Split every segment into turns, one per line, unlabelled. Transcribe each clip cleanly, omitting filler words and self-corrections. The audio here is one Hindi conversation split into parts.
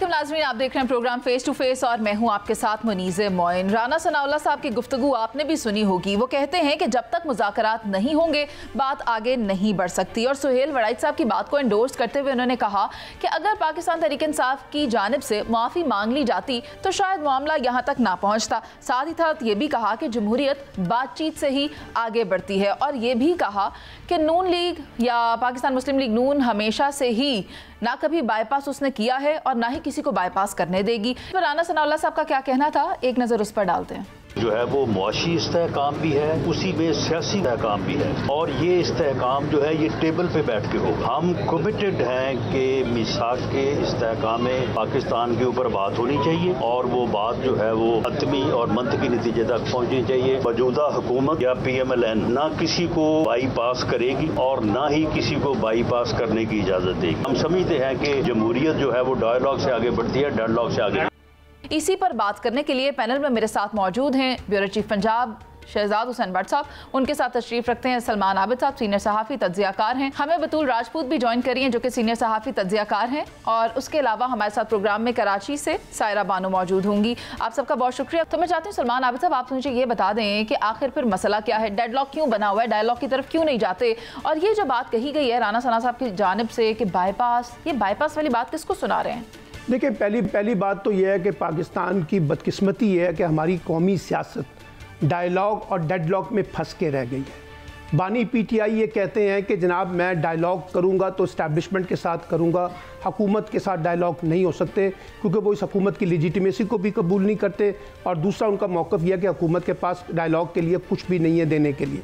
अस्सलामुअलैकुम नाज़रीन, आप देख रहे हैं प्रोग्राम फेस टू फेस और मैं हूं आपके साथ मुनीज़े मोइन। राना सनाउल्लाह साहब की गुफ्तगू आपने भी सुनी होगी। वो कहते हैं कि जब तक मुज़ाकरात नहीं होंगे बात आगे नहीं बढ़ सकती। और सुहेल वड़ाइच साहब की बात को एंडोर्स करते हुए उन्होंने कहा कि अगर पाकिस्तान तहरीक इंसाफ की जानिब से माफ़ी मांग ली जाती तो शायद मामला यहाँ तक ना पहुँचता। साथ ही साथ ये भी कहा कि जमहूरियत बातचीत से ही आगे बढ़ती है और ये भी कहा कि नून लीग या पाकिस्तान मुस्लिम लीग नून हमेशा से ही ना कभी बाईपास उसने किया है और ना ही किसी को बाईपास करने देगी। राना सनाउल्लाह साहब का क्या कहना था, एक नज़र उस पर डालते हैं।
जो है वो मुआशी इस्तेहकाम भी है, उसी में सियासी इस्तेहकाम भी है और ये इस्तेहकाम जो है ये टेबल पे बैठ के होगा। हम कमिटेड हैं कि मिसाक के इस्तेहकाम में पाकिस्तान के ऊपर बात होनी चाहिए और वो बात जो है वो हतमी और मंतकी नतीजे तक पहुँचनी चाहिए। मौजूदा हुकूमत या PMLN ना किसी को बाईपास करेगी और ना ही किसी को बाईपास करने की इजाज़त देगी। हम समझते हैं कि जमहूरियत जो है वो डायलॉग से आगे बढ़ती है, डेडलॉग से आगे।
इसी पर बात करने के लिए पैनल में मेरे साथ मौजूद हैं ब्यूरो चीफ पंजाब शहजाद हुसैन भट्ट साहब, उनके साथ तशरीफ रखते हैं सलमान आबिद साहब, सीनियर सहाफ़ी तज्ज़ियाकार हैं। हमें बतूल राजपूत भी ज्वाइन करी हैं जो कि सीनियर सहाफ़ी तज्ज़ियाकार हैं और उसके अलावा हमारे साथ प्रोग्राम में कराची से सायरा बानो मौजूद होंगी। आप सबका बहुत शुक्रिया। तो मैं चाहती हूँ सलमान आबिद साहब आप मुझे ये बता दें कि आखिर फिर मसला क्या है, डेडलॉक क्यों बना हुआ है, डायलॉग की तरफ क्यों नहीं जाते। और ये जो बात कही गई है राना सना साहब की जानिब से कि बाईपास, ये बाईपास वाली बात किसको सुना रहे हैं?
देखिए, पहली बात तो यह है कि पाकिस्तान की बदकिस्मती है कि हमारी कौमी सियासत डायलॉग और डेडलॉक में फंस के रह गई है। बानी PTI ये कहते हैं कि जनाब मैं डायलॉग करूंगा तो इस्टेब्लिशमेंट के साथ करूंगा, हुकूमत के साथ डायलॉग नहीं हो सकते क्योंकि वो इस हुकूमत की लेजिटिमेसी को भी कबूल नहीं करते। और दूसरा उनका मौक़िफ़ यह कि हुकूमत के पास डायलॉग के लिए कुछ भी नहीं है देने के लिए।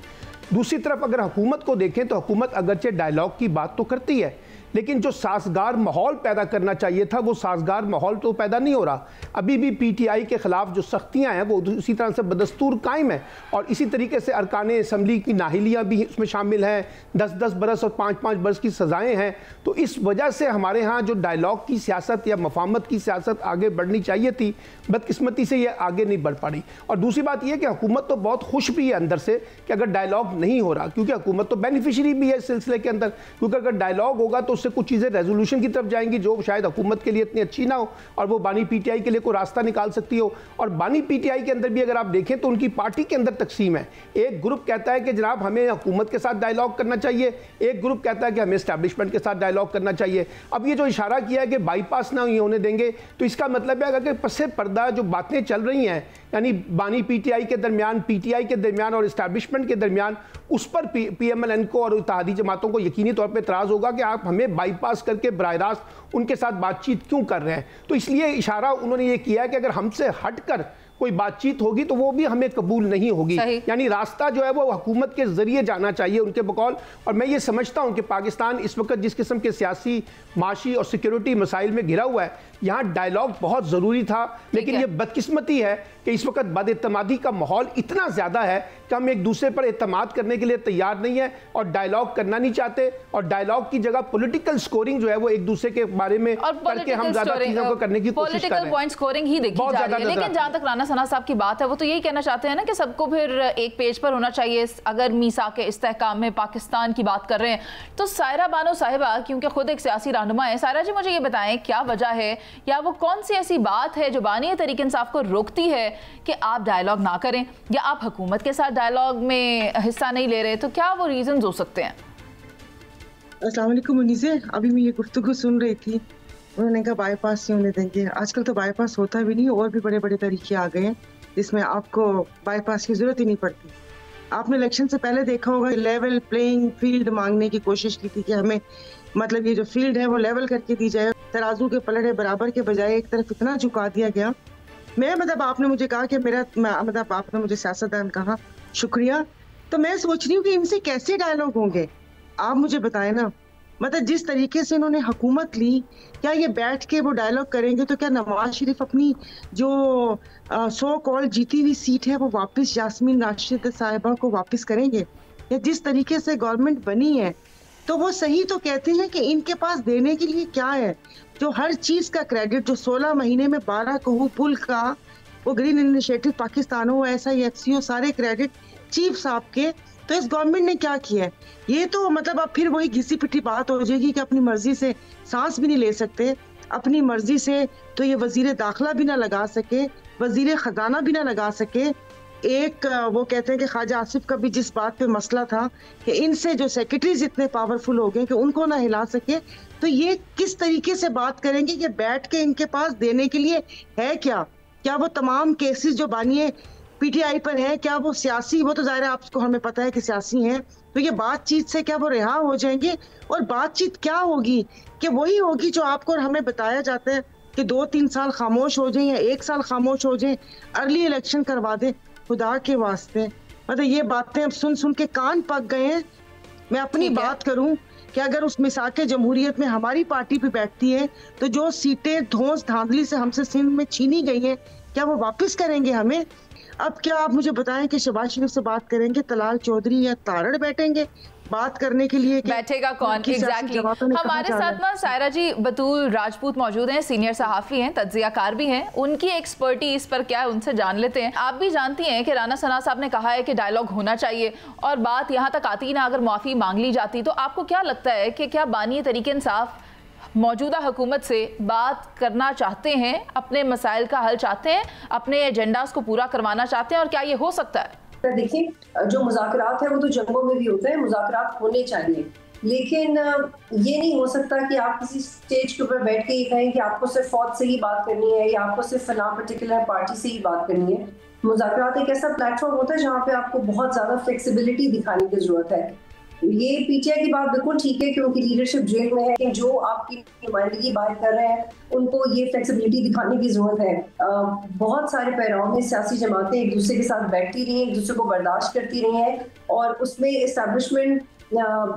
दूसरी तरफ अगर हुकूमत को देखें तो हुकूमत अगरचे डायलॉग की बात तो करती है लेकिन जो साजगार माहौल पैदा करना चाहिए था वो साजगार माहौल तो पैदा नहीं हो रहा। अभी भी PTI के ख़िलाफ़ जो सख्तियाँ हैं वो उसी तरह से बदस्तूर कायम है और इसी तरीके से अरकान असम्बली की नाहिलियाँ भी इसमें शामिल हैं। 10-10 बरस और 5-5 बरस की सज़ाएँ हैं। तो इस वजह से हमारे यहाँ जो डायलॉग की सियासत या मफाहमत की सियासत आगे बढ़नी चाहिए थी, बदकिस्मती से ये आगे नहीं बढ़ पा रही। और दूसरी बात यह कि हुकूमत तो बहुत खुश भी है अंदर से कि अगर डायलॉग नहीं हो रहा, क्योंकि हुकूमत तो बेनिफिशरी भी है इस सिलसिले के अंदर, क्योंकि अगर डायलॉग होगा तो उससे कुछ चीज़ें रेजोल्यूशन की तरफ जाएंगी जो शायद हुकूमत के लिए इतनी अच्छी ना हो और वो बानी PTI के लिए कोई रास्ता निकाल सकती हो। और बानी PTI के अंदर भी अगर आप देखें तो उनकी पार्टी के अंदर तकसीम है। एक ग्रुप कहता है कि जनाब हमें हुकूमत के साथ डायलॉग करना चाहिए, एक ग्रुप कहता है कि हमें एस्टैब्लिशमेंट के साथ डायलॉग करना चाहिए। अब ये जो इशारा किया है कि बाईपास ना होने देंगे तो इसका मतलब है अगर पसे पर्दा जो बातें चल रही हैं यानी बानी PTI के दरमियान, PTI के दरमियान और इस्टेब्लिशमेंट के दरमियान, उस पर PMLN को और इत्तेहादी जमातों को यकीनी तौर पर एतराज़ होगा कि आप हमें बाईपास करके बराह रास्त उनके साथ बातचीत क्यों कर रहे हैं। तो इसलिए इशारा उन्होंने ये किया है कि अगर हमसे हटकर कोई बातचीत होगी तो वो भी हमें कबूल नहीं होगी। यानी रास्ता जो है वो हुकूमत के जरिए जाना चाहिए उनके बकौल। और मैं ये समझता हूँ कि पाकिस्तान इस वक्त जिस किस्म के सियासी, माशी और सिक्योरिटी मसाइल में घिरा हुआ है, यहाँ डायलॉग बहुत ज़रूरी था। लेकिन ये बदकिस्मती है कि इस वक्त बदएतमादी का माहौल इतना ज़्यादा है कि हम एक दूसरे पर एतमाद करने के लिए तैयार नहीं है और डायलॉग करना नहीं चाहते। और डायलॉग की जगह पॉलिटिकल स्कोरिंग जो है वो एक दूसरे के बारे में करके हम ज़्यादा चीज़ों को करने की कोशिश कर रहे हैं।
पॉइंट स्कोरिंग ही देखी जा रही है। लेकिन जहाँ तक राना सना साहब की बात है वो तो यही कहना चाहते हैं ना कि सबको फिर एक पेज पर होना चाहिए। अगर मीसाक के इस्तेहकाम में पाकिस्तान की बात कर रहे हैं तो सायरा बानो साहिबा क्योंकि खुद एक सियासी रहनुमा है, सायरा जी मुझे ये बताएं क्या वजह है या वो कौन सी ऐसी बात है जो बानी तहरीक इंसाफ को रोकती है कि आप डायलॉग ना करें या आप हुकूमत के साथ डायलॉग में हिस्सा नहीं ले रहे, तो क्या वो रीजंस हो सकते हैं?
अस्सलाम वालेकुम मुनीज़े, अभी मैं ये गुफ्तगू सुन रही थी, उन्होंने कहा बाईपास क्यों नहीं देंगे। आजकल तो बाईपास होता भी नहीं और भी बड़े बड़े तरीके आ गए हैं जिसमें आपको बाईपास की जरूरत ही नहीं पड़ती। आपने इलेक्शन से पहले देखा होगा लेवल प्लेइंग फील्ड मांगने की कोशिश की थी कि हमें मतलब ये जो फील्ड है वो लेवल करके दी जाए। तराजू के पलड़े बराबर के बजाय एक तरफ इतना झुका दिया गया। मैं मतलब आपने मुझे कहा कि मतलब आपने मुझे सियासतदान कहा, शुक्रिया। तो मैं सोच रही हूँ कि इनसे कैसे डायलॉग होंगे, आप मुझे बताएं ना। मतलब जिस तरीके से इन्होंने हुकूमत ली, क्या ये बैठ के वो डायलॉग करेंगे तो क्या नवाज शरीफ अपनी जो सो कॉल जीती हुई सीट है वो वापस यास्मीन राशिद साहिबा को वापस करेंगे? या जिस तरीके से गवर्नमेंट बनी है तो वो सही तो कहते हैं कि इनके पास देने के लिए क्या है, जो हर चीज़ का क्रेडिट जो 16 महीने में 12 करोड़ पुल का वो ग्रीन इनिशिएटिव पाकिस्तान हो, SIFC सारे क्रेडिट चीफ साहब के। तो इस गवर्नमेंट ने क्या किया है? ये तो मतलब अब फिर वही घिसी पिटी बात हो जाएगी कि अपनी मर्जी से सांस भी नहीं ले सकते। अपनी मर्जी से तो ये वजीर दाखिला भी ना लगा सके, वजीर खजाना भी ना लगा सके। एक वो कहते हैं कि ख्वाजा आसिफ का भी जिस बात पे मसला था कि इनसे जो सेक्रेटरीज इतने पावरफुल हो गए कि उनको ना हिला सके, तो ये किस तरीके से बात करेंगे कि बैठ के इनके पास देने के लिए है क्या? क्या वो तमाम केसेस जो बानिए पीटीआई पर है, क्या वो सियासी, वो तो जाहिर है आपको हमें पता है कि सियासी हैं, तो ये बातचीत से क्या वो रिहा हो जाएंगे? और बातचीत क्या होगी कि वही होगी जो आपको और हमें बताया जाता है कि 2-3 साल खामोश हो जाएं या 1 साल खामोश हो जाएं, अर्ली इलेक्शन करवा दें। खुदा के वास्ते, मतलब ये बातें अब सुन सुन के कान पक गए हैं। मैं अपनी बात करूं कि अगर उस मिसाके जमहूरियत में हमारी पार्टी पे बैठती है तो जो सीटें धौंस धांधली से हमसे सिंध में छीनी गई हैं, क्या वो वापस करेंगे हमें? अब क्या आप मुझे बताएं कि शहबाज शरीफ से बात करेंगे, तलाल चौधरी या तारड़ बैठेंगे बात करने के लिए?
बैठेगा कौन? एग्जैक्टली हमारे साथ ना सायरा जी बतूल राजपूत मौजूद हैं, सीनियर सहाफ़ी हैं, तज्जियाकार भी हैं। उनकी एक्सपर्टीज पर क्या है उनसे जान लेते हैं। आप भी जानती हैं कि राना सना साहब ने कहा है कि डायलॉग होना चाहिए और बात यहाँ तक आती ना अगर माफ़ी मांग ली जाती, तो आपको क्या लगता है कि क्या बानी तरीके इंसाफ मौजूदा हुकूमत से बात करना चाहते हैं, अपने मसाइल का हल चाहते हैं, अपने एजेंडास को पूरा करवाना चाहते हैं, और क्या ये हो सकता है?
देखिए, जो मुज़ाकरात है वो तो जंगों में भी होते हैं, मुज़ाकरात होने चाहिए, लेकिन ये नहीं हो सकता कि आप किसी स्टेज के ऊपर बैठ के ये कहें कि आपको सिर्फ फौज से ही बात करनी है या आपको सिर्फ फला पर्टिकुलर पार्टी से ही बात करनी है। मुज़ाकरात एक ऐसा प्लेटफॉर्म होता है जहाँ पे आपको बहुत ज़्यादा फ्लेक्सिबिलिटी दिखाने की जरूरत है। ये पीटीआई की बात बिल्कुल ठीक है कि उनकी लीडरशिप जेल में है, कि जो आपकी नुमाइंदगी बात कर रहे हैं उनको ये फ्लेक्सिबिलिटी दिखाने की जरूरत है। बहुत सारे पैराओं में सियासी जमातें एक दूसरे के साथ बैठती रही हैं, एक दूसरे को बर्दाश्त करती रही हैं, और उसमें इस्टेब्लिशमेंट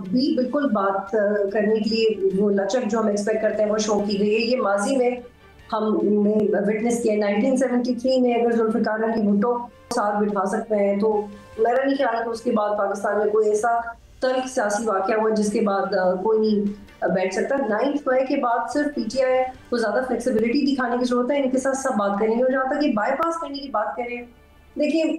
भी बिल्कुल बात करने के लिए वो लचक जो हम एक्सपेक्ट करते हैं वो शो की गई है। ये माजी में हमने विटनेस किया। 1973 में अगर जुल्फ़िकार अली भुट्टो साथ बिठा सकते हैं तो मेरा नहीं ख्याल है कि उसके बाद पाकिस्तान में कोई ऐसा तल्ख सियासी वाक़या हुआ जिसके बाद कोई नहीं बैठ सकता। 9 मई के बाद सिर्फ पीटीआई को ज़्यादा फ्लेक्सिबिलिटी दिखाने की जरूरत है, इनके साथ सब बात करेंगे। और जहाँ तक ये बाईपास करने की बात करें, देखिए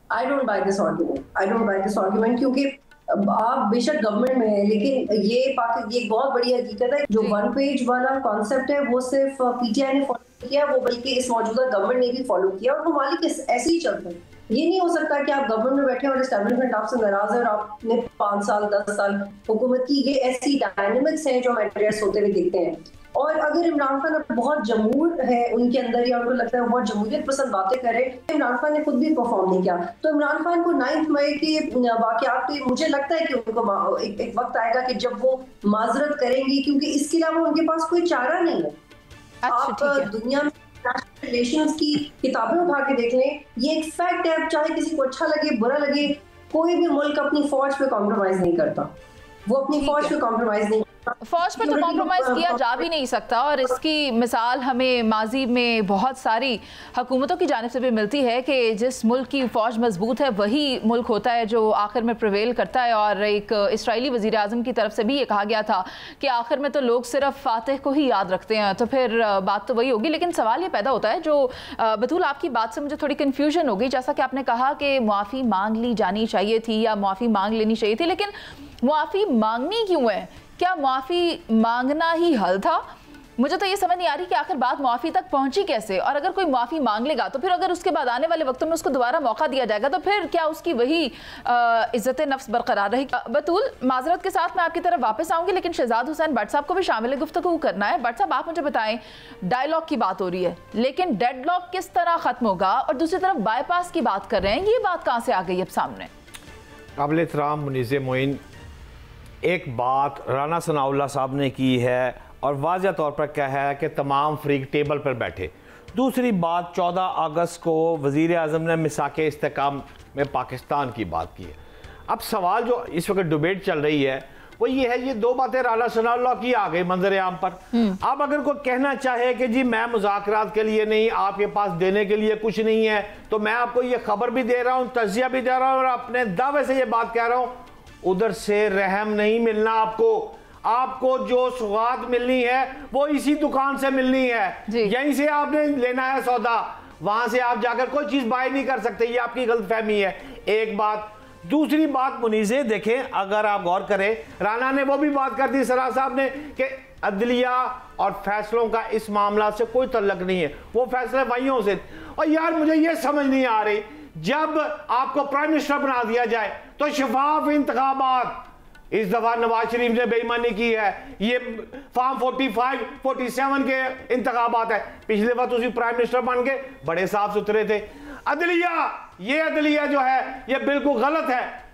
I don't by this argument, क्योंकि आप बेशक गवर्नमेंट में है, लेकिन ये बहुत बड़ी हकीकत है। जो 1 पेज वाला कॉन्सेप्ट है वो सिर्फ पीटीआई ने फॉलो किया, वो बल्कि इस मौजूदा गवर्नमेंट ने भी फॉलो किया, और ममालिक ऐसे ही चलते हैं। ये नहीं हो सकता कि आप गवर्नमेंट में बैठे और एस्टेब्लिशमेंट आपसे नाराज है और आपने 5 साल 10 साल हुकूमत की। ये ऐसी डायनेमिक्स हैं जो हम एड्रेस होते हुए देखते हैं। और अगर इमरान खान बहुत जमहूर है उनके अंदर, या उनको लगता है वो बहुत जमहूरियत पसंद बातें करे, इमरान खान ने खुद भी परफॉर्म नहीं किया, तो इमरान खान को 9 मई के वाकयात पे मुझे लगता है कि उनको एक वक्त आएगा कि जब वो माजरत करेंगी, क्योंकि इसके अलावा उनके पास कोई चारा नहीं है। आप दुनिया में रिलेशंस की किताबें उठा के देख लें, ये एक फैक्ट है। चाहे किसी को अच्छा लगे बुरा लगे, कोई भी मुल्क अपनी फौज पे कॉम्प्रोमाइज नहीं करता, वो अपनी फौज पे कॉम्प्रोमाइज नहीं,
फौज पर तो कॉम्प्रोमाइज़ किया जा भी नहीं सकता। और इसकी मिसाल हमें माजी में बहुत सारी हुकूमतों की जानिब से भी मिलती है कि जिस मुल्क की फ़ौज मजबूत है वही मुल्क होता है जो आखिर में प्रिवेल करता है। और एक इसराइली वज़ीर आज़म की तरफ से भी ये कहा गया था कि आखिर में तो लोग सिर्फ फातिह को ही याद रखते हैं, तो फिर बात तो वही होगी। लेकिन सवाल ये पैदा होता है, जो बतूल आपकी बात से मुझे थोड़ी कन्फ्यूजन हो गई, जैसा कि आपने कहा कि मुआफ़ी मांग ली जानी चाहिए थी या मुआफ़ी मांग लेनी चाहिए थी, लेकिन मुआफ़ी मांगनी क्यों है? क्या मुआफ़ी मांगना ही हल था? मुझे तो ये समझ नहीं आ रही कि आखिर बात मुआफ़ी तक पहुंची कैसे। और अगर कोई मुआफ़ी मांग लेगा तो फिर अगर उसके बाद आने वाले वक्तों में उसको दोबारा मौका दिया जाएगा तो फिर क्या उसकी वही इज्जत नफ्स बरकरार रहेगी? बतूल, माजरत के साथ मैं आपकी तरफ वापस आऊँगी, लेकिन शहजाद हुसैन भट्ट साहब को भी शामिल गुफ्तगू करना है। भट्ट साहब, आप मुझे बताएं, डायलॉग की बात हो रही है, लेकिन डेडलॉक किस तरह ख़त्म होगा? और दूसरी तरफ बाईपास की बात कर रहे हैं, ये बात कहाँ से आ गई अब सामने?
काबिल एहतराम मुनीज़ मोइन, एक बात राना सनाउल्लाह साहब ने की है और वाज़ह तौर पर कहा है कि तमाम फ्रीक टेबल पर बैठे। दूसरी बात, 14 अगस्त को वज़ीर आज़म ने मिसाके इस्तेकाम में पाकिस्तान की बात की है। अब सवाल जो इस वक्त डिबेट चल रही है वो ये है, ये 2 बातें राना सनाउल्लाह की आ गई मंजर आम पर। अब अगर कोई कहना चाहे कि जी मैं मुज़ाकरात के लिए नहीं, आपके पास देने के लिए कुछ नहीं है, तो मैं आपको ये खबर भी दे रहा हूँ, तज़किया भी दे रहा हूँ और अपने दावे से ये बात कह रहा हूँ, उधर से रहम नहीं मिलना आपको। आपको जो सौगात मिलनी है वो इसी दुकान से मिलनी है, यहीं से आपने लेना है सौदा, वहां से आप जाकर कोई चीज बाय नहीं कर सकते। ये आपकी गलतफहमी है, एक बात। दूसरी बात मुनीज़े, देखें अगर आप गौर करें, राना ने वो भी बात कर दी सरा साहब ने कि अदलिया और फैसलों का इस मामला से कोई तल्लक नहीं है, वो फैसले वहीयों से। और यार मुझे ये समझ नहीं आ रही, जब आपको प्राइम मिनिस्टर बना दिया जाए तो शफाफ इंतखाबात, इस दफा नवाज शरीफ ने बेईमानी की है, ये फॉर्म 45, 47 के इंतखाबात है, पिछले बार तो प्राइम मिनिस्टर बन के बड़े साफ सुथरे थे। अदलिया, ये अदलिया जो है ये बिल्कुल गलत है।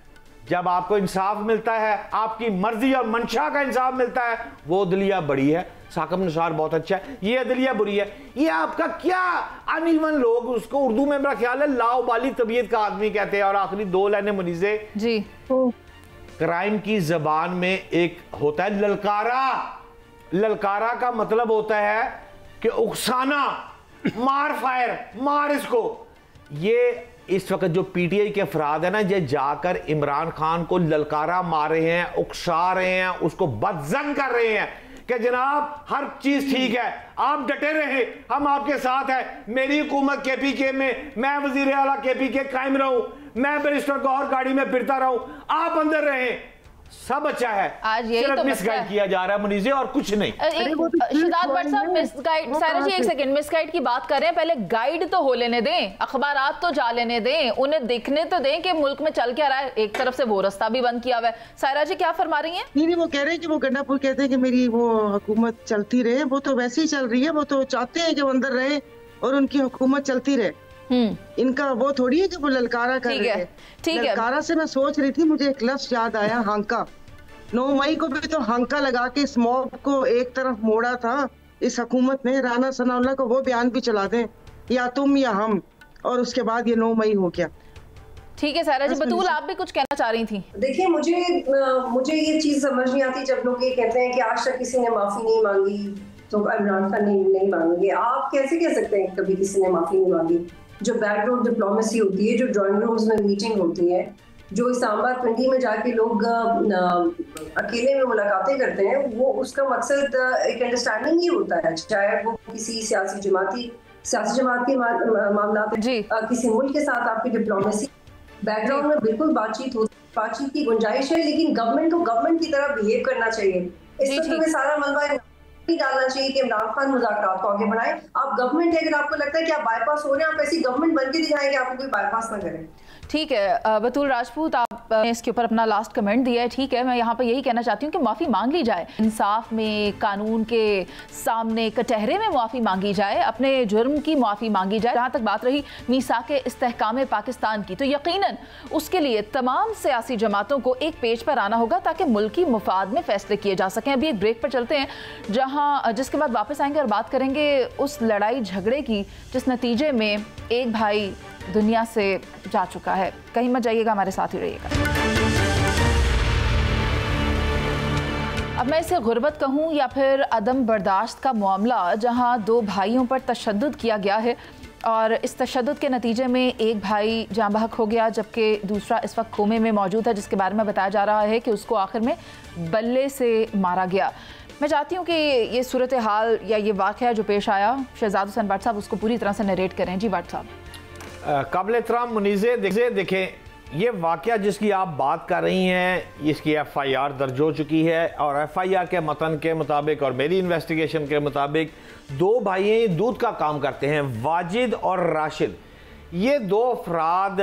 जब आपको इंसाफ मिलता है, आपकी मर्जी और मंशा का इंसाफ मिलता है, वो अदलिया बड़ी है। साकिब निसार बहुत अच्छा है, ये अदलिया बुरी है। ये आपका क्या अनइवन लोग उसको उर्दू में मेरा ख्याल है लाउबाली तबीयत का आदमी कहते हैं। और आखिरी 2 लाइनें मुनीजे
जी,
क्राइम की जबान में एक होता है ललकारा। ललकारा का मतलब होता है कि उकसाना, मार फायर, मार इसको। ये इस वक्त जो पीटीआई के अफराद है ना, ये जाकर इमरान खान को ललकारा मार रहे हैं, उकसा रहे हैं, उसको बदजन कर रहे हैं कि जनाब हर चीज ठीक है, आप डटे रहे, हम आपके साथ हैं, मेरी हुकूमत केपीके में, मैं वजीर आला केपीके कायम रहूं, मैं बैरिस्टर गौहर गाड़ी में फिरता रहूं, आप अंदर रहें, सब अच्छा है।
आज यही तो
मिसगाइड किया जा रहा है मुनीजे, और कुछ नहीं।
शिदात भट्ट साहब, मिसगाइड, सायरा जी एक सेकंड, मिसगाइड की बात कर रहे हैं, पहले गाइड तो हो लेने दें, अखबारात तो जा लेने दें, उन्हें देखने तो दें कि मुल्क में चल क्या रहा है। एक तरफ से वो रास्ता भी बंद किया हुआ है। सायरा जी क्या फरमा रही हैं?
नहीं, वो कह रहे हैं कि वो गंडापुर कहते हैं कि मेरी वो हुकूमत चलती रहे, वो तो वैसे ही चल रही है, वो तो चाहते हैं कि वो अंदर रहे और उनकी हुकूमत चलती रहे। इनका वो थोड़ी है कि वो ललकारा कर रहे हैं। ललकारा से मैं सोच रही थी, मुझे एक लफ्ज याद आया, हांका। 9 मई को भी तो हांका लगा के इस मॉब को एक तरफ मोड़ा था इस हुकूमत ने। राना सनाउल्लाह को वो बयान भी चला दें, या तुम या हम, और उसके बाद ये 9 मई हो गया।
ठीक है सायरा जी, बतूल आप भी कुछ कहना चाह रही थी?
देखिए, मुझे ये चीज समझ नहीं आती जब लोग ये कहते हैं कि आज तक किसी ने माफी नहीं मांगी तो इमरान खान नहीं मांगेंगे। आप कैसे कह सकते हैं कभी किसी ने माफी नहीं मांगी? जो बैकग्राउंड डिप्लोमेसी होती है, जो ड्राइंग रूम्स में मीटिंग होती है, जो इस्लामाबाद पिंडी में जाके लोग अकेले में मुलाकातें करते हैं, वो उसका मकसद एक अंडरस्टैंडिंग ही होता है। चाहे वो किसी सियासी जमात के मामला, किसी मुल्क के साथ आपकी डिप्लोमेसी, बैकग्राउंड में बिल्कुल बातचीत की गुंजाइश है, लेकिन गवर्नमेंट को गवर्नमेंट की तरह बिहेव करना चाहिए। इस वक्त में सारा मलबा नहीं डालना चाहिए कि इमरान खान मुज़ाकरात को आगे बढ़ाएं। आप गवर्नमेंट है, अगर आपको लगता है कि आप बाईपास हो रहे हैं, आप ऐसी गवर्नमेंट बन के दिखाएं कि आपको कोई बाईपास ना करें।
ठीक है बतूल राजपूत, आपने इसके ऊपर अपना लास्ट कमेंट दिया है, ठीक है। मैं यहाँ पर यही कहना चाहती हूँ कि माफ़ी मांग ली जाए, इंसाफ में, कानून के सामने, कटहरे में माफ़ी मांगी जाए, अपने जुर्म की माफ़ी मांगी जाए। जहाँ तक बात रही मीसाके इस्तेहकाम पाकिस्तान की, तो यकीनन उसके लिए तमाम सियासी जमातों को एक पेज पर आना होगा ताकि मुल्की मुफाद में फैसले किए जा सकें। अभी एक ब्रेक पर चलते हैं, जिसके बाद वापस आएंगे और बात करेंगे उस लड़ाई झगड़े की जिस नतीजे में एक भाई दुनिया से जा चुका है। कहीं मत जाइएगा, हमारे साथ ही रहिएगा। अब मैं इसे गुर्बत कहूँ या फिर अदम बर्दाश्त का मामला, जहाँ 2 भाइयों पर तशद्दुद किया गया है और इस तशद्दुद के नतीजे में एक भाई जाँ बहक हो गया जबकि दूसरा इस वक्त कोमे में मौजूद है, जिसके बारे में बताया जा रहा है कि उसको आखिर में बल्ले से मारा गया। मैं चाहती हूँ कि ये सूरत हाल या ये वाक़या जो पेश आया, शहजाद हुसैन भट्ट साहब उसको पूरी तरह से नरेट करें। जी भट्ट साहब।
काबिल एहतराम मुनीज़े, देखें ये वाक़या जिसकी आप बात कर रही हैं, इसकी FIR दर्ज हो चुकी है और FIR के मतन के मुताबिक और मेरी इन्वेस्टिगेशन के मुताबिक 2 भाई दूध का काम करते हैं, वाजिद और राशिद। ये 2 अफराद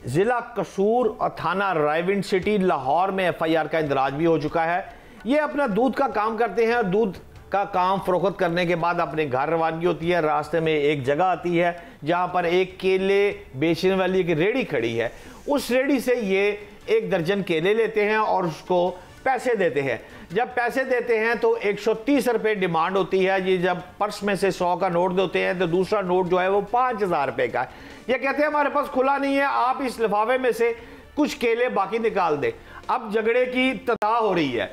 ज़िला कसूर और थाना रायविंड सिटी लाहौर में FIR का इंदराज भी हो चुका है। ये अपना दूध का काम करते हैं और दूध का काम फरोख्त करने के बाद अपने घर रवानगी होती है। रास्ते में एक जगह आती है जहां पर एक केले बेचने वाली एक रेड़ी खड़ी है। उस रेड़ी से ये 1 दर्जन केले लेते हैं और उसको पैसे देते हैं। जब पैसे देते हैं तो 130 रुपये डिमांड होती है। ये जब पर्स में से 100 का नोट देते हैं तो दूसरा नोट जो है वो 5000 रुपये का है। ये कहते हैं हमारे पास खुला नहीं है, आप इस लिफाफे में से कुछ केले बाकी निकाल दें। अब झगड़े की तदा हो रही है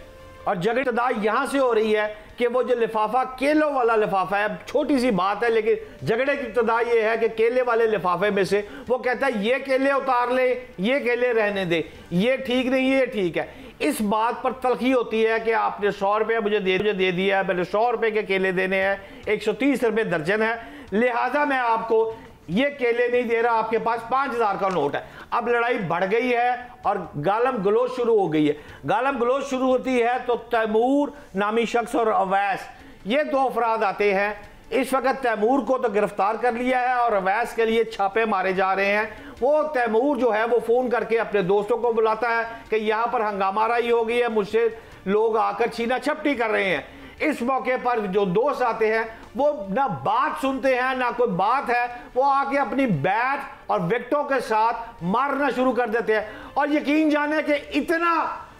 और झगड़े तदा यहाँ से हो रही है कि वो जो लिफाफा केलों वाला लिफाफा है, छोटी सी बात है लेकिन झगड़े की तदा ये है कि केले वाले लिफाफे में से वो कहता है ये केले उतार ले, ये केले रहने दे, ये ठीक नहीं, ये ठीक है। इस बात पर तलखी होती है कि आपने 100 रुपये मुझे दे दिया है, मैंने 100 रुपये के केले देने हैं, 130 रुपये दर्जन है, लिहाजा मैं आपको ये केले नहीं दे रहा, आपके पास 5000 का नोट है। अब लड़ाई बढ़ गई है और गालम गलोच शुरू हो गई है। गालम गलोच शुरू होती है तो तैमूर नामी शख्स और अवैस, ये दो अफराद आते हैं। इस वक्त तैमूर को तो गिरफ्तार कर लिया है और अवैस के लिए छापे मारे जा रहे हैं। वो तैमूर जो है वो फ़ोन करके अपने दोस्तों को बुलाता है कि यहाँ पर हंगामाराई हो गई है, मुझसे लोग आकर छीना झपटी कर रहे हैं। इस मौके पर जो दोस्त आते हैं वो ना बात सुनते हैं ना कोई बात है, वो आके अपनी बैट और विकेटों के साथ मारना शुरू कर देते हैं। और यकीन जाने कि इतना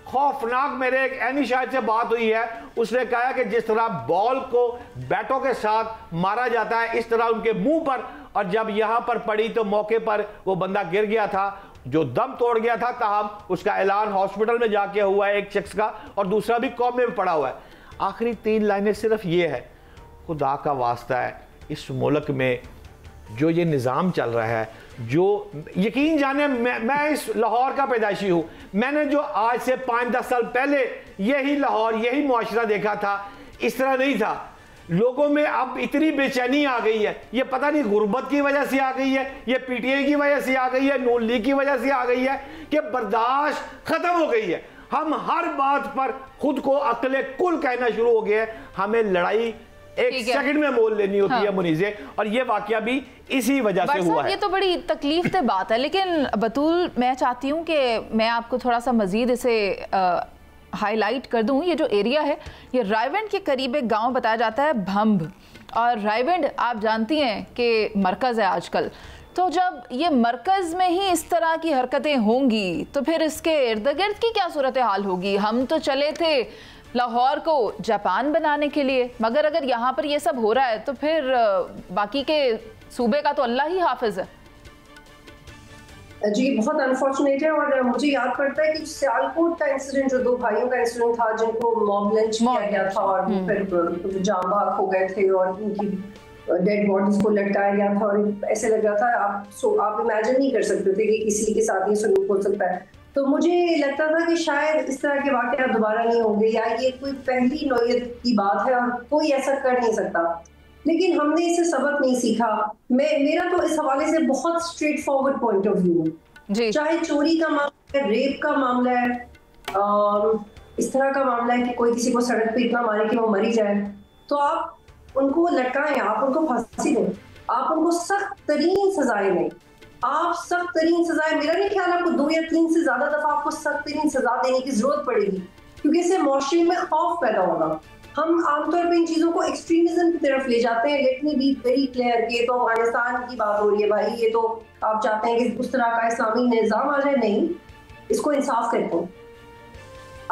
खौफनाक, मेरे एक एनी शायद से बात हुई है, उसने कहा कि जिस तरह बॉल को बैटों के साथ मारा जाता है इस तरह उनके मुंह पर, और जब यहां पर पड़ी तो मौके पर वो बंदा गिर गया था जो दम तोड़ गया था। ताहम उसका ऐलान हॉस्पिटल में जाके हुआ है एक शख्स का, और दूसरा भी कॉमे में पड़ा हुआ है। आखिरी 3 लाइनें सिर्फ ये है, खुदा का वास्ता है इस मुल्क में जो ये निज़ाम चल रहा है, जो यकीन जाने मैं इस लाहौर का पैदाइशी हूँ, मैंने जो आज से 5-10 साल पहले यही लाहौर यही मुआशरा देखा था, इस तरह नहीं था। लोगों में अब इतनी बेचैनी आ गई है, ये पता नहीं गुर्बत की वजह से आ गई है, ये पीटीआई की वजह से आ गई है, नून लीग की वजह से आ गई है कि बर्दाश्त खत्म हो गई है। हम हर बात पर खुद को अक्ले कुल कहना शुरू हो गए। हमें लड़ाई एक सेकंड में मोल लेनी होती है मुनीजे, और ये वाकया भी इसी वजह से हुआ है।
ये तो बड़ी तकलीफ दे बात है, लेकिन बतूल मैं चाहती हूँ कि मैं आपको थोड़ा सा मजीद इसे हाईलाइट कर दूं। ये जो एरिया है ये रायविंड के करीब एक गांव बताया जाता है भंभ, और रायविंड आप जानती हैं कि मरकज़ है आजकल। तो जब ये मरकज़ में ही इस तरह की हरकतें होंगी तो फिर इसके इर्द गिर्द की क्या सूरत हाल होगी। हम तो चले थे लाहौर को जापान बनाने के लिए, मगर अगर यहाँ पर ये सब हो रहा है तो फिर बाकी के सूबे का तो अल्लाह ही हाफिज है।
जी बहुत अनफॉर्चुनेट है। और मुझे याद पड़ता है कि सियालकोट का इंसिडेंट, जो 2 भाइयों का इंसिडेंट था जिनको मॉब लिंच किया गया था और फिर जाम बहक हो गए थे और उनकी डेड बॉडीज को लटकाया गया था, और ऐसे लग रहा था आप इमेजिन नहीं कर सकते थे कि किसी के साथ ये सलूक हो सकता है। तो मुझे लगता था कि शायद इस तरह के वाक़यात दोबारा नहीं होंगे, या ये कोई पहली नौयत की बात है और कोई ऐसा कर नहीं सकता। लेकिन हमने इससे सबक नहीं सीखा। मेरा तो इस हवाले से बहुत straight forward point of view है। चाहे चोरी का मामला है, रेप का मामला है, इस तरह का मामला है कि कोई किसी को सड़क पे इतना मारे कि वो मरी जाए, तो आप उनको लटकाएं, आप उनको फांसी दें, आप उनको सख्त तरीन सजाएं दें। आप सख्त तरीन सजाएं, मेरा नहीं ख्याल आपको 2 या 3 से ज्यादा दफा आपको सख्त तरीन सजा देने की जरूरत पड़ेगी, क्योंकि इससे मुआशरे में खौफ पैदा होगा। हम आमतौर पे इन चीजों को एक्सट्रीमिज्म की तरफ ले जाते हैं। Let me be very clear, ये तो अफगानिस्तान की बात हो रही है भाई, ये तो आप चाहते हैं कि उस तरह का इस्लामी निजाम आ जाए। नहीं, इसको इंसाफ करते हैं।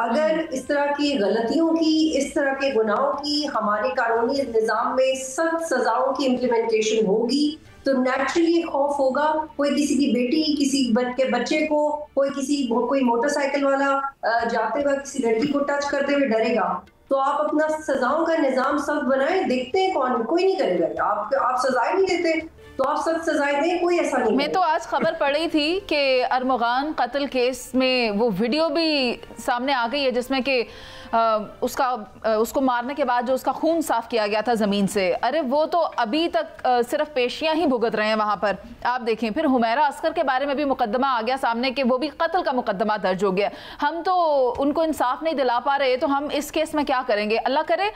अगर इस तरह की गलतियों की, इस तरह के गुनाहों की हमारे कानूनी निजाम में सख्त सजाओं की इम्प्लीमेंटेशन होगी तो नेचुरली खौफ होगा। कोई किसी की बेटी, किसी के बच्चे को, कोई मोटरसाइकिल वाला जाते हुए किसी लड़की को टच करते हुए डरेगा। तो आप अपना सजाओं का निजाम सख्त बनाएं, देखते हैं कोई नहीं करेगा। आप सजाएं नहीं देते तो आप सख्त सजाएं दें, कोई ऐसा नहीं।
मैं तो आज खबर पढ़ रही थी कि अरमगान कत्ल केस में वो वीडियो भी सामने आ गई है जिसमें कि उसको मारने के बाद जो उसका खून साफ किया गया था ज़मीन से। अरे वो तो अभी तक सिर्फ पेशियां ही भुगत रहे हैं वहाँ पर। आप देखें, फिर हुमैरा अस्कर के बारे में भी मुकदमा आ गया सामने कि वो भी कत्ल का मुकदमा दर्ज हो गया। हम तो उनको इंसाफ नहीं दिला पा रहे, तो हम इस केस में क्या करेंगे? अल्लाह करे